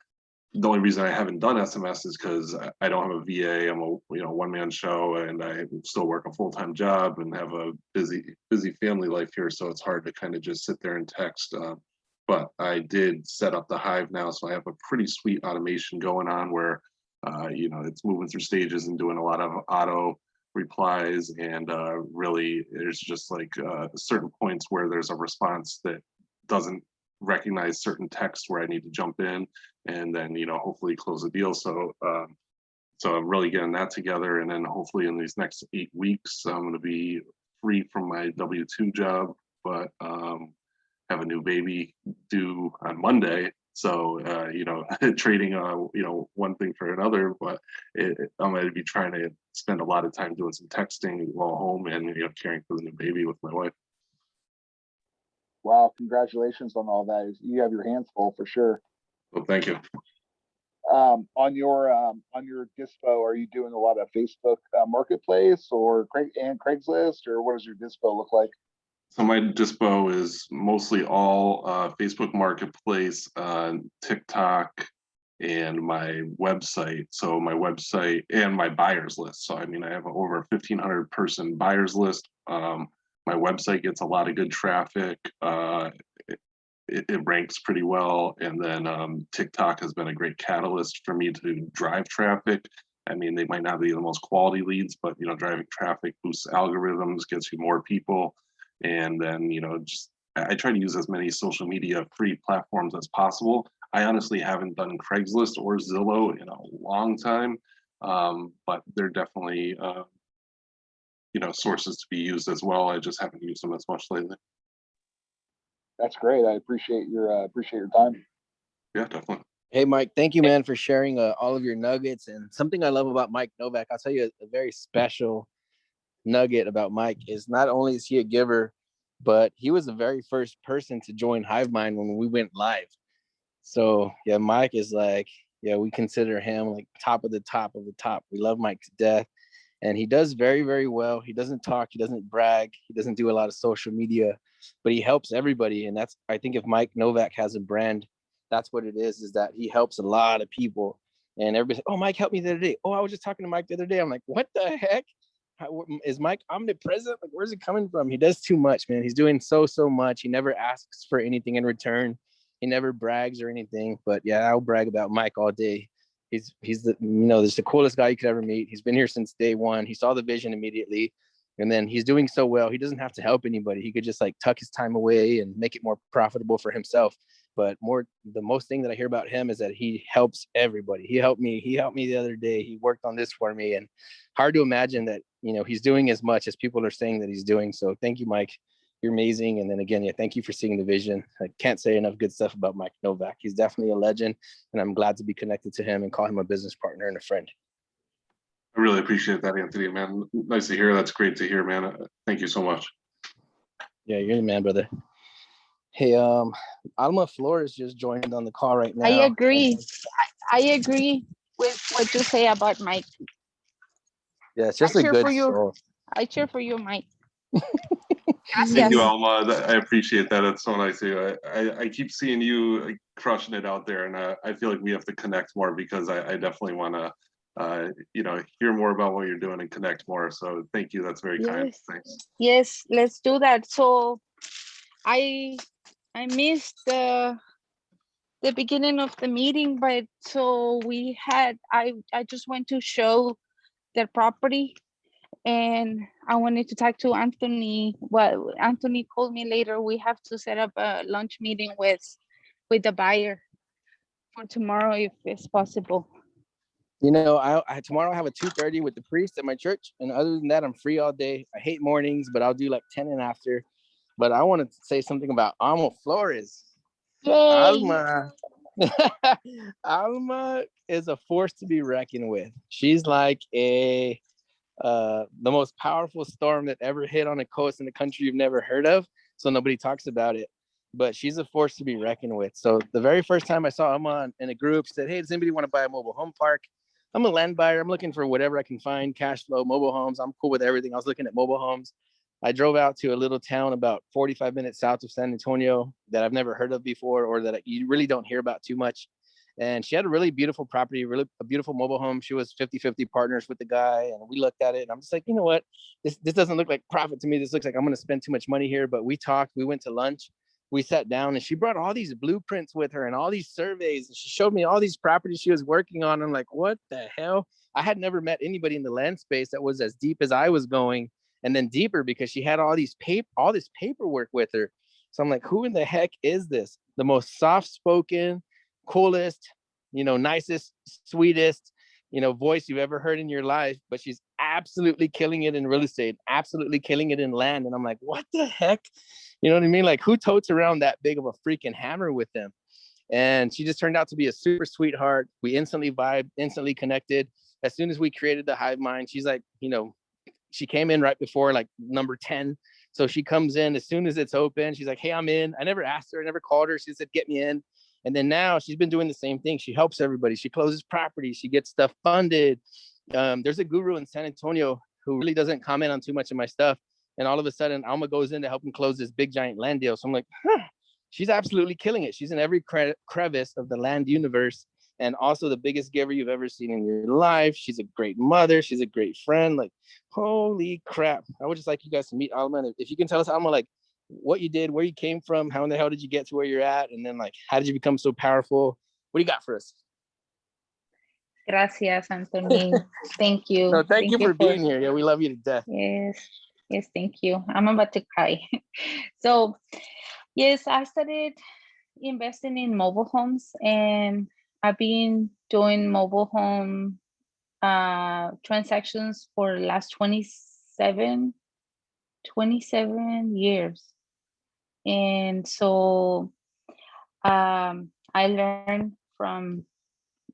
the only reason I haven't done SMS is because I don't have a VA. I'm a one-man show, and I still work a full-time job and have a busy family life here. So it's hard to kind of just sit there and text. But I did set up the Hive now, so I have a pretty sweet automation going on where it's moving through stages and doing a lot of auto replies, and really there's just like certain points where there's a response that doesn't recognize certain text where I need to jump in and then hopefully close a deal. So I'm really getting that together, and then hopefully in these next 8 weeks I'm going to be free from my W-2 job, but have a new baby due on Monday. So trading one thing for another, but I'm going to be trying to spend a lot of time doing some texting while home and caring for the new baby with my wife. Wow, congratulations on all that. You have your hands full for sure. Well, thank you. On your dispo, are you doing a lot of Facebook Marketplace or Craigslist, or what does your dispo look like? So my dispo is mostly all Facebook Marketplace, TikTok, and my website. So my website and my buyers list. So I mean, I have over 1,500 person buyers list. My website gets a lot of good traffic. It ranks pretty well. And then TikTok has been a great catalyst for me to drive traffic. I mean, they might not be the most quality leads, but driving traffic boosts algorithms, gets you more people. And then just I try to use as many social media free platforms as possible. I honestly haven't done Craigslist or Zillow in a long time, but they're definitely sources to be used as well. I just haven't used them as much lately. That's great. I appreciate your time. Yeah, definitely. Hey, Mike, thank you, man, for sharing all of your nuggets. And something I love about Mike Novak, I'll tell you a very special nugget about Mike is not only is he a giver, but he was the very first person to join HiveMind when we went live. So yeah, Mike is like, yeah, we consider him like top of the top of the top. We love Mike to death. And he does very, very well. He doesn't talk, he doesn't brag, he doesn't do a lot of social media, but he helps everybody. And that's, I think if Mike Novak has a brand, that's what it is that he helps a lot of people. And everybody's like, oh, Mike helped me the other day. Oh, I was just talking to Mike the other day. I'm like, what the heck? Is Mike omnipresent? Like, where's it coming from? He does too much, man. He's doing so much. He never asks for anything in return. He never brags or anything. But yeah, I'll brag about Mike all day. He's the there's the coolest guy you could ever meet. He's been here since day one. He saw the vision immediately, and then he's doing so well. He doesn't have to help anybody. He could just like tuck his time away and make it more profitable for himself. But the most thing that I hear about him is that he helps everybody. He helped me the other day. He worked on this for me, and hard to imagine that he's doing as much as people are saying that he's doing. So thank you, Mike. You're amazing. And then again, yeah, thank you for seeing the vision. I can't say enough good stuff about Mike Novak. He's definitely a legend, and I'm glad to be connected to him and call him a business partner and a friend. I really appreciate that, Anthony, man. Nice to hear. That's great to hear, man. Thank you so much. Yeah, you're the man, brother. Hey, Alma Flores just joined on the call right now. I agree. I agree with what you say about Mike. Yeah, it's just a good soul. I cheer for you, Mike. Thank you, Alma. I appreciate that. It's so nice to you. I keep seeing you crushing it out there, and I feel like we have to connect more because I definitely want to, hear more about what you're doing and connect more. So thank you. That's very kind. Thanks. Yes, let's do that. So I missed the beginning of the meeting, but so I just went to show their property. And I wanted to talk to Anthony. Well, Anthony called me later. We have to set up a lunch meeting with the buyer for tomorrow, if it's possible. I tomorrow I have a 2:30 with the priest at my church, and other than that, I'm free all day. I hate mornings, but I'll do like 10 and after. But I want to say something about Alma Flores. Yay. Alma is a force to be reckoned with. She's like the most powerful storm that ever hit on a coast in a country you've never heard of, so nobody talks about it, but she's a force to be reckoned with. So the very first time I saw Alma in a group, said, hey, does anybody want to buy a mobile home park? I'm a land buyer. I'm looking for whatever I can find, cash flow, mobile homes. I'm cool with everything. I was looking at mobile homes. I drove out to a little town about 45 minutes south of San Antonio that I've never heard of before, or that you really don't hear about too much. And she had a really beautiful property, really a beautiful mobile home. She was 50-50 partners with the guy. And we looked at it and I'm just like, you know what? This doesn't look like profit to me. This looks like I'm going to spend too much money here. But we talked, we went to lunch, we sat down, and she brought all these blueprints with her and all these surveys. And she showed me all these properties she was working on. I'm like, what the hell? I had never met anybody in the land space that was as deep as I was going, and then deeper, because she had all this paperwork with her. So I'm like, who in the heck is this? The most soft-spoken, coolest, nicest, sweetest, voice you've ever heard in your life, but she's absolutely killing it in real estate, absolutely killing it in land. And I'm like, what the heck? You know what I mean? Like, who totes around that big of a freaking hammer with them? And she just turned out to be a super sweetheart. We instantly vibed, instantly connected. As soon as we created the HiveMind, she's like, she came in right before like number 10. So she comes in as soon as it's open. She's like, hey, I'm in. I never asked her. I never called her. She said, get me in. And then now she's been doing the same thing. She helps everybody. She closes properties. She gets stuff funded. There's a guru in San Antonio who really doesn't comment on too much of my stuff. And all of a sudden, Alma goes in to help him close this big giant land deal. So I'm like, she's absolutely killing it. She's in every crevice of the land universe, and also the biggest giver you've ever seen in your life. She's a great mother. She's a great friend. Like, holy crap. I would just like you guys to meet Alma. And if you can tell us, Alma, like, what you did, where you came from, how in the hell did you get to where you're at? And then, like, how did you become so powerful? What do you got for us? Gracias, Anthony. Thank you. No, thank you for being here. Yeah, we love you to death. Yes, thank you. I'm about to cry. So Yes, I started investing in mobile homes, and I've been doing mobile home transactions for the last 27 years. And so I learned from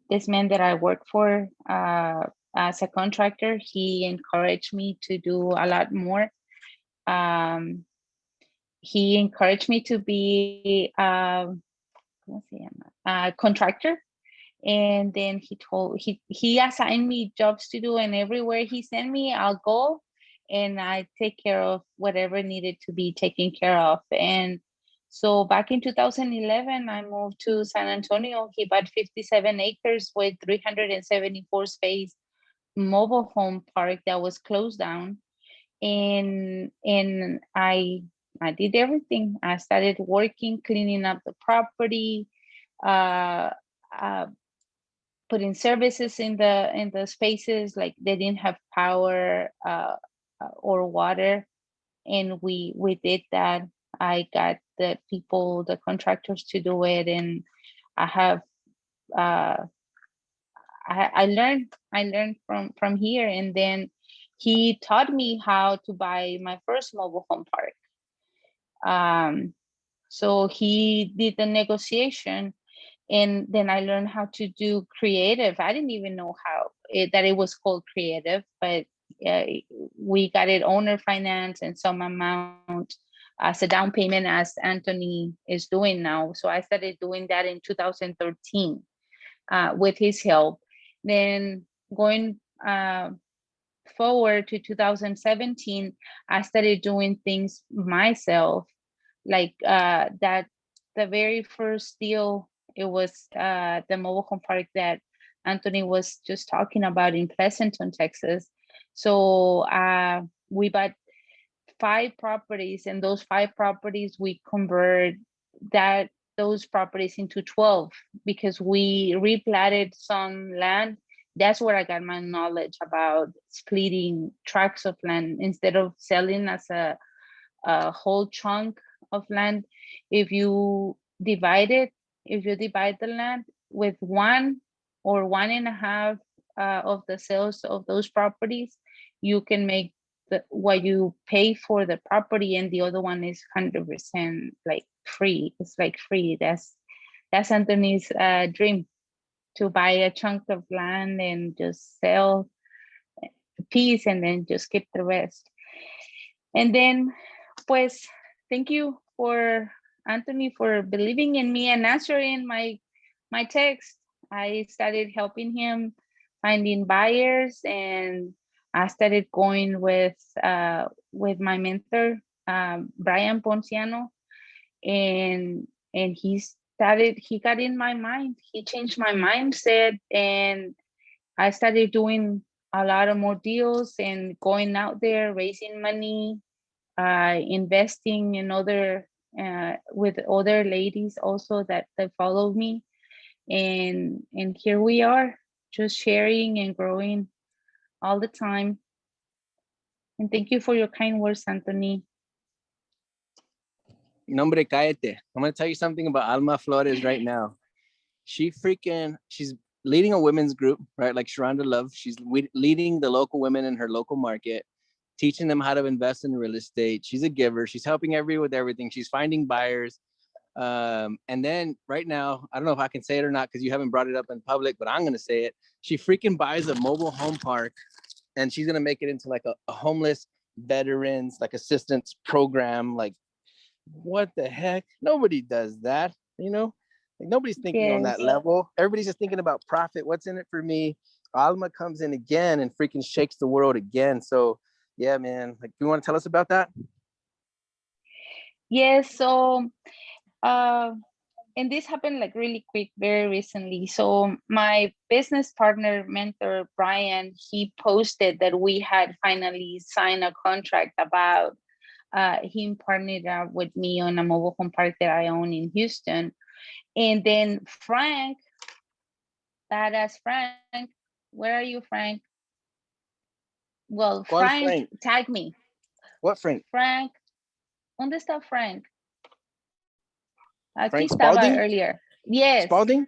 this man that I work for as a contractor. He encouraged me to do a lot more. He encouraged me to be ¿cómo se llama? A contractor. And then he assigned me jobs to do, and everywhere he sent me, I'll go and I take care of whatever needed to be taken care of. And so back in 2011, I moved to San Antonio. He bought 57 acres with 374 space mobile home park that was closed down. And I did everything. I started working, cleaning up the property, uh, uh, putting services in the spaces, like they didn't have power or water, and we did that. I got the contractors to do it, and I have uh, I learned from here. And then he taught me how to buy my first mobile home park. So he did the negotiation, and then I learned how to do creative. I didn't even know that it was called creative, but we got it owner finance and some amount as a down payment, as Anthony is doing now. So I started doing that in 2013 with his help. Then going forward to 2017, I started doing things myself, like that. The very first deal, it was the mobile home park that Anthony was just talking about in Pleasanton, Texas. So we bought 5 properties, and those 5 properties we convert those properties into 12, because we replatted some land. That's where I got my knowledge about splitting tracts of land instead of selling as a whole chunk of land. If you divide the land with 1 or 1.5 of the sales of those properties, you can make what you pay for the property, and the other one is 100% like free. It's like free. That's Anthony's dream, to buy a chunk of land and just sell a piece and then just keep the rest. And then, pues, thank you for Anthony for believing in me and answering my text. I started helping him finding buyers, and I started going with my mentor, Brian Ponciano, and he got in my mind. He changed my mindset, and I started doing a lot of more deals and going out there, raising money, investing in other with other ladies also that follow me, and here we are, just sharing and growing all the time. And thank you for your kind words, Anthony. Nombre, cállate. I'm gonna tell you something about Alma Flores right now. She's leading a women's group, right? Like Sharonda Love. She's leading the local women in her local market, teaching them how to invest in real estate. She's a giver. She's helping everyone with everything. She's finding buyers. And then right now, I don't know if I can say it or not because you haven't brought it up in public, but I'm gonna say it. She freaking buys a mobile home park, and she's gonna make it into like a homeless veterans like assistance program. Like, what the heck? Nobody does that, you know? Like, nobody's thinking on that Yes. level. Everybody's just thinking about profit. What's in it for me? Alma comes in again and freaking shakes the world again. So yeah, man. Like, you want to tell us about that? Yes. So and this happened like really quick, very recently. So my business partner, mentor, Brian, he posted that we had finally signed a contract about him partnered up with me on a mobile home park that I own in Houston. And then Frank, badass Frank, where are you, Frank? Well, Frank tagged me. What Frank? Frank, ¿dónde está Frank? Aquí Frank estaba Spalding? earlier. Yes. Spalding?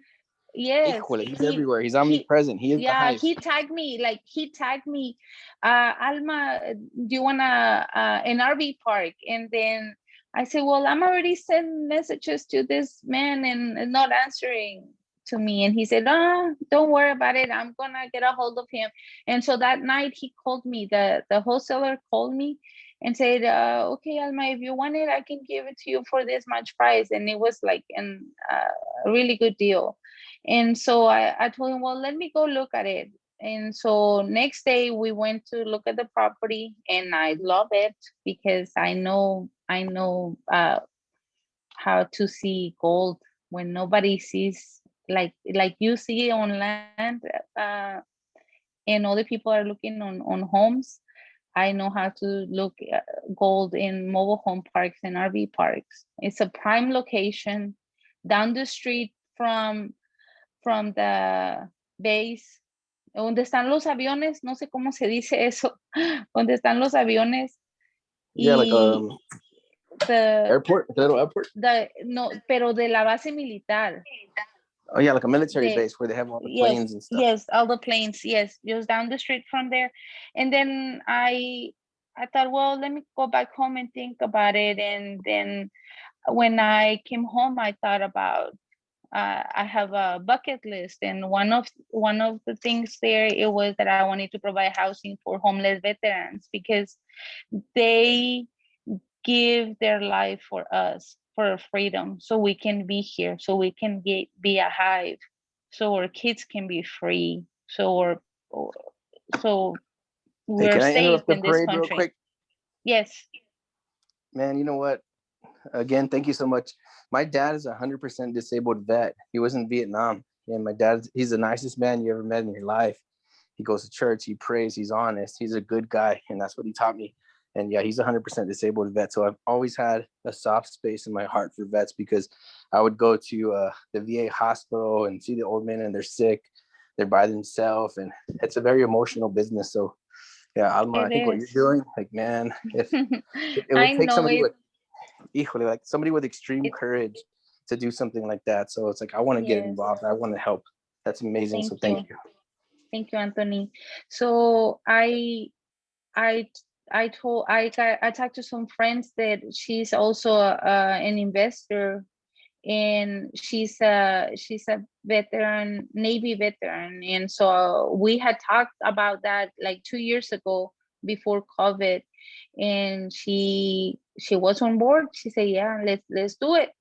Yes, Híjole, he's everywhere. He's omnipresent. He is the yeah, hive. he tagged me, Alma, do you wanna an RV park? And then I said, well, I'm already sending messages to this man and not answering to me. And he said, oh, don't worry about it. I'm gonna get a hold of him. And so that night he called me, the wholesaler called me and said, okay, Alma, if you want it, I can give it to you for this much price. And it was like a really good deal. And so I told him, well, let me go look at it. And so next day we went to look at the property, and I love it because I know how to see gold when nobody sees, like you see on land, and other people are looking on homes. I know how to look at gold in mobile home parks and RV parks. It's a prime location down the street from the base, donde están los aviones, no sé cómo se dice eso, donde están los aviones. Yeah, like the airport, the little airport. no, pero de la base militar. Oh yeah, like a military base where they have all the planes and stuff. Yes, all the planes. Yes, just down the street from there. And then I thought, well, let me go back home and think about it. And then when I came home, I thought about I have a bucket list, and one of the things there, it was that I wanted to provide housing for homeless veterans because they give their life for us, for freedom, so we can be here, so we can be a hive, so our kids can be free, so we're Can I safe interrupt the in this parade real country. quick? Yes. Man, you know what? Again, thank you so much. My dad is 100% disabled vet. He was in Vietnam, and my dad, he's the nicest man you ever met in your life. He goes to church, he prays, he's honest, he's a good guy, and that's what he taught me. And yeah, he's 100% disabled vet. So I've always had a soft space in my heart for vets because I would go to the VA hospital and see the old men, and they're sick, they're by themselves, and it's a very emotional business. So yeah, Alma, I think what you're doing, like, man, if it would take somebody with like somebody with extreme courage to do something like that. So it's like, I want to get involved. I want to help. That's amazing. So thank you. Thank you, Anthony. So I talked to some friends that she's also an investor, and she's a veteran, Navy veteran. And so we had talked about that like 2 years ago before COVID, and she was on board. She said, yeah, let's do it.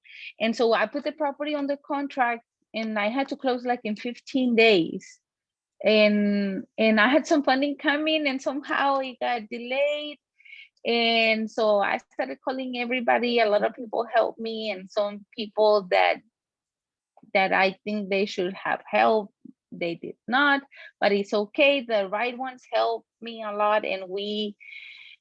And so I put the property on the contract, and I had to close like in 15 days. And I had some funding coming, and somehow it got delayed. And so I started calling everybody. A lot of people helped me, and some people that I think they should have help, they did not, but it's okay. The right ones helped me a lot, and we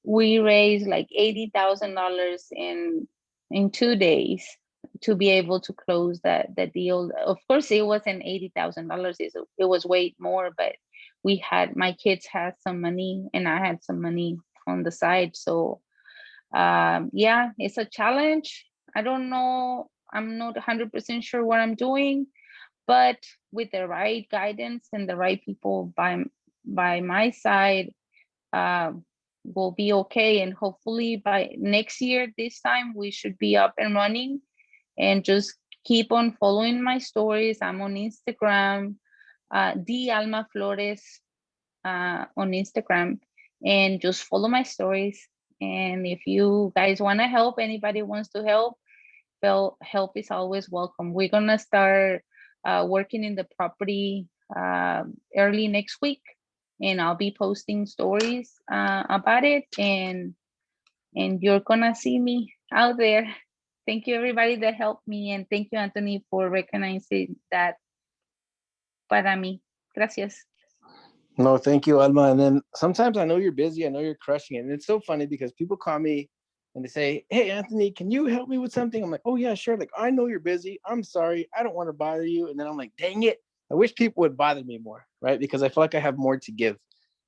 raised like $80,000 in 2 days to be able to close that deal. Of course, it wasn't $80,000. It was way more, but my kids had some money, and I had some money on the side. So yeah, it's a challenge. I don't know. I'm not 100% sure what I'm doing, but with the right guidance and the right people by my side, we'll be okay. And hopefully by next year, this time, we should be up and running. And just keep on following my stories. I'm on Instagram, the Alma Flores on Instagram, and just follow my stories. And if you guys want to help, anybody wants to help, well, help is always welcome. We're gonna start working in the property early next week, and I'll be posting stories about it, and you're gonna see me out there. Thank you, everybody that helped me, and thank you, Anthony, for recognizing that para mí. Gracias. No, thank you, Alma. And then sometimes I know you're busy. I know you're crushing it. And it's so funny because people call me and they say, hey, Anthony, can you help me with something? I'm like, oh, yeah, sure. Like, I know you're busy. I'm sorry. I don't want to bother you. And then I'm like, dang it. I wish people would bother me more, right? Because I feel like I have more to give.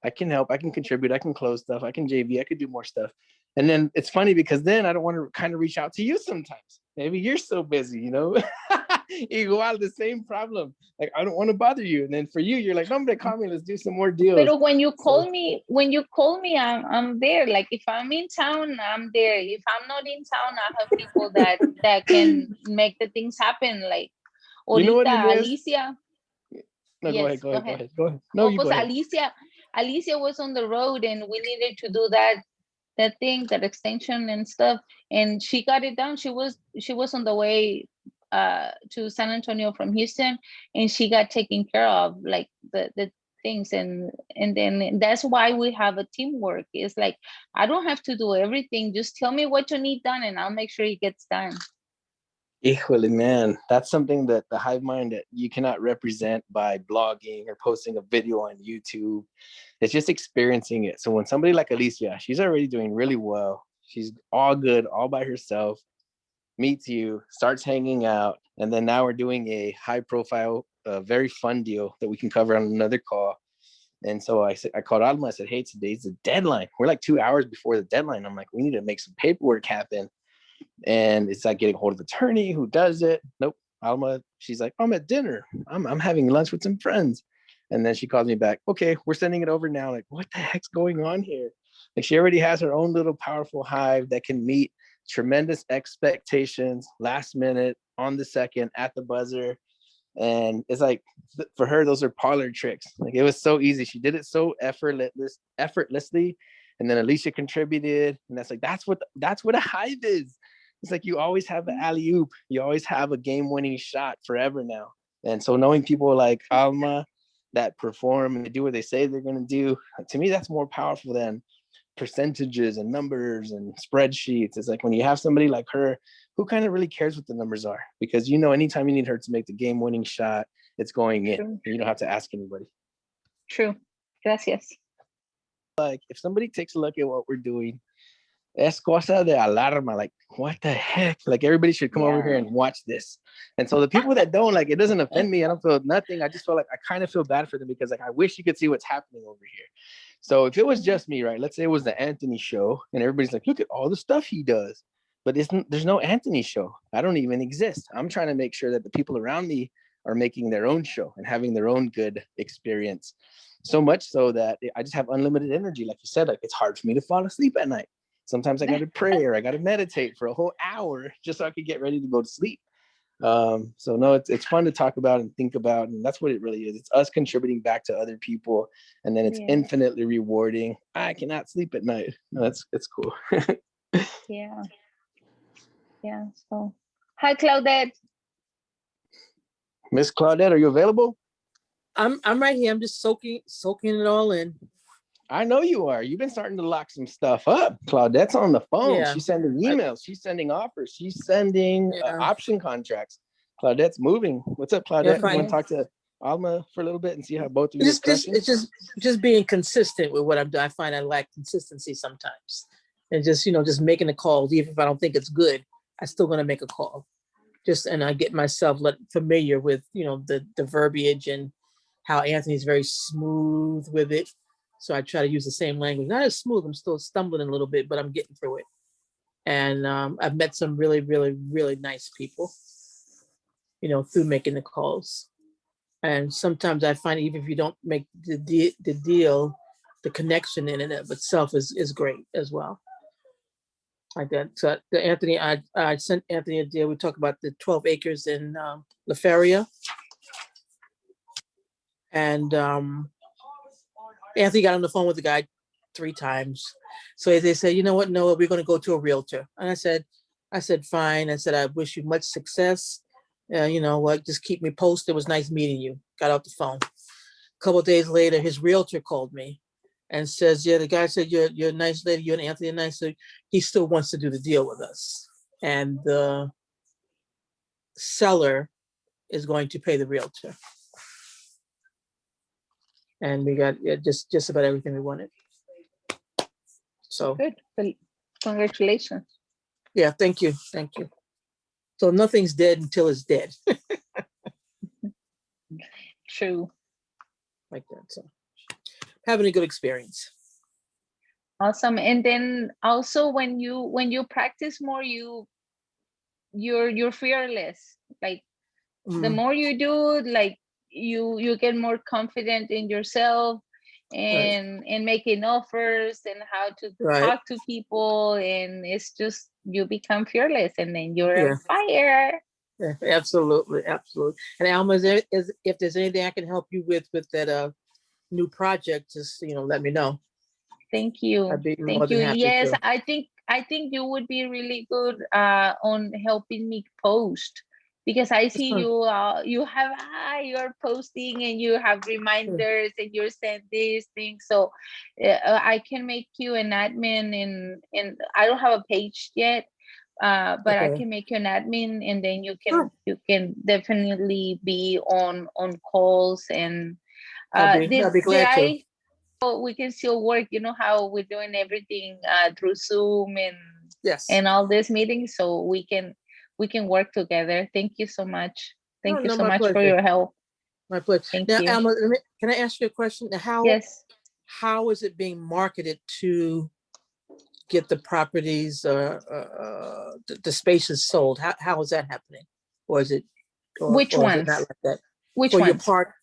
I can help. I can contribute. I can close stuff. I can JV. I could do more stuff. And then it's funny because then I don't want to kind of reach out to you sometimes. Maybe you're so busy, you know? Igual, the same problem. Like, I don't want to bother you. And then for you, you're like, no, but call me, let's do some more deals. But when you So- call me, I'm there. Like if I'm in town, I'm there. If I'm not in town, I have people that can make the things happen. Like You know what it Olita, is? Alicia. No, Yes, go ahead. No, Oh, you go pues ahead. Alicia was on the road and we needed to do that extension and stuff. And she got it done. She was on the way to San Antonio from Houston, and she got taken care of, like the things. And then that's why we have a teamwork. It's like, I don't have to do everything. Just tell me what you need done and I'll make sure it gets done. Equally, man, that's something that the hive mind that you cannot represent by blogging or posting a video on YouTube. It's just experiencing it. So when somebody like Alicia, she's already doing really well. She's all good, all by herself, meets you, starts hanging out. And then now we're doing a high profile, very fun deal that we can cover on another call. And so I called Alma. I said, hey, today's the deadline. We're like 2 hours before the deadline. I'm like, we need to make some paperwork happen. And it's like getting a hold of the attorney who does it. Nope. Alma, she's like, I'm at dinner. I'm having lunch with some friends. And then she calls me back. Okay, we're sending it over now. Like, what the heck's going on here? Like, she already has her own little powerful hive that can meet tremendous expectations last minute, on the second, at the buzzer. And it's like, for her, those are parlor tricks. Like, it was so easy. She did it so effortlessly. And then Alicia contributed. And that's what a hive is. It's like, you always have an alley-oop. You always have a game-winning shot forever now. And so knowing people like Alma that perform and they do what they say they're going to do, to me, that's more powerful than percentages and numbers and spreadsheets. It's like when you have somebody like her who kind of really cares what the numbers are, because, anytime you need her to make the game-winning shot, it's going in. True. You don't have to ask anybody. True. Gracias. Like, if somebody takes a look at what we're doing, es cosa de alarma. Like, what the heck? Like, everybody should come over here and watch this. And so the people that don't, like, it doesn't offend me. I don't feel nothing. I just feel like I kind of feel bad for them, because, like, I wish you could see what's happening over here. So if it was just me, right? Let's say it was the Anthony show and everybody's like, look at all the stuff he does. But there's no Anthony show. I don't even exist. I'm trying to make sure that the people around me are making their own show and having their own good experience. So much so that I just have unlimited energy. Like you said, like, it's hard for me to fall asleep at night. Sometimes I got to pray or I got to meditate for a whole hour just so I could get ready to go to sleep. So no, it's fun to talk about and think about, and that's what it really is. It's us contributing back to other people, and then it's infinitely rewarding. I cannot sleep at night. No, it's cool. Yeah. So, hi, Claudette. Miss Claudette, are you available? I'm right here. I'm just soaking it all in. I know you are. You've been starting to lock some stuff up. Claudette's on the phone. Yeah. She's sending emails. She's sending offers. She's sending option contracts. Claudette's moving. What's up, Claudette? You want to talk to Alma for a little bit and see how both of you are crushing? It's just being consistent with what I'm doing. I find I lack consistency sometimes, and just making the calls, even if I don't think it's good, I'm still gonna make a call. And I get myself familiar with the verbiage and how Anthony's very smooth with it. So I try to use the same language. Not as smooth. I'm still stumbling a little bit, but I'm getting through it. And I've met some really, really, really nice people, through making the calls. And sometimes I find even if you don't make the deal, the connection in and of itself is great as well. Like that. So Anthony, I sent Anthony a deal. We talked about the 12 acres in La Feria. And Anthony got on the phone with the guy 3 times. So they said, you know what, Noah, we're going to go to a realtor. And I said, fine. I said, I wish you much success. You know what, just keep me posted. It was nice meeting you. Got off the phone. A couple of days later, his realtor called me and says, yeah, the guy said, you're a nice lady. You and Anthony are nice. So he still wants to do the deal with us. And the seller is going to pay the realtor. And we got just about everything we wanted. So good. Congratulations. Yeah, thank you. So nothing's dead until it's dead. True. Like that. So having a good experience. Awesome. And then also when you practice more, you're fearless. Like the Mm, more you do, like you get more confident in yourself Right. and making offers and how to Right. talk to people, and it's just you become fearless and then you're Yeah. on fire. Yeah, absolutely, absolutely. And Alma, if there's anything I can help you with that new project, just let me know. Thank you. I'd be more Thank you. than happy Yes, to. I think you would be really good on helping me post, because I see Fine. you're posting and you have reminders and you're saying these things. So I can make you an admin, and I don't have a page yet, but I Okay. can make you an admin, and then Sure. you can definitely be on calls. And I'll did be glad to. I we can still work, you know how we're doing everything through Zoom Yes. and all these meetings, so we can work together. Thank you so much. No, Thank you no, so my much for pleasure. your help. My pleasure. Thank Now, you. Alma, can I ask you a question? Now, Yes. how is it being marketed to get the properties, the spaces sold? How is that happening? Or is it, Which or is it not ones? like that? Which For your ones? park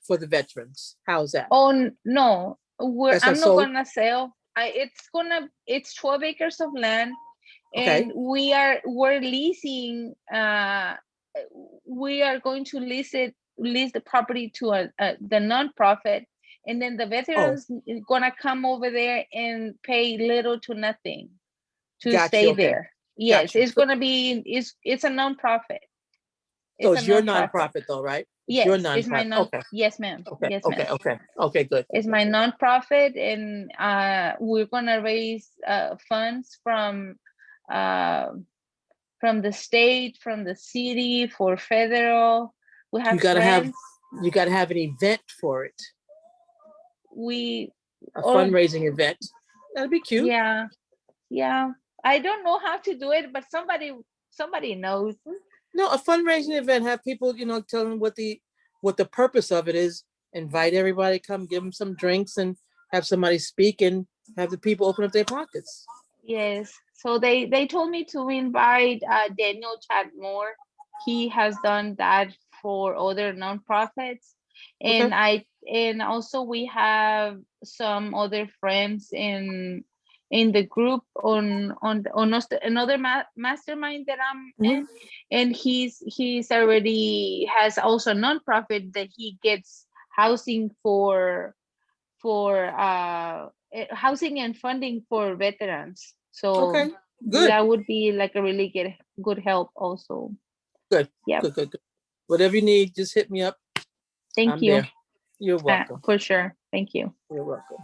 for the veterans, how's that? Oh no, That's not I'm not sold? gonna sell. It's 12 acres of land, Okay. and we're leasing. We are going to lease the property to the nonprofit, and then the Oh, veterans is gonna come over there and pay little to nothing to got you. stay Okay. there. Got Yes, you. it's gonna be it's a nonprofit. So It's a it's your nonprofit. nonprofit though, right? It's your Yes, it's my nonprofit. non. Okay. Yes, ma'am. Okay. Yes, Okay. ma'am. Okay. Okay. Good. It's my nonprofit, and we're gonna raise funds uh, from the state, from the city, for federal. We You have gotta have, friends. you gotta have an event for it, We a or fundraising event. That'd be cute. Yeah, yeah. I don't know how to do it, but somebody knows. No, a fundraising event, have people, tell them what the purpose of it is. Invite everybody, come give them some drinks and have somebody speak and have the people open up their pockets. Yes. So they told me to invite Daniel Chadmore. He has done that for other nonprofits. Okay. And also we have some other friends in the group another mastermind that I'm Mhm. in, and he's already has also a nonprofit that he gets housing for housing and funding for veterans. So Okay. Good. that would be like a really good help also. Good. Yep. Good. Whatever you need, just hit me up. Thank I'm you. there. You're welcome. For sure. Thank you. You're welcome.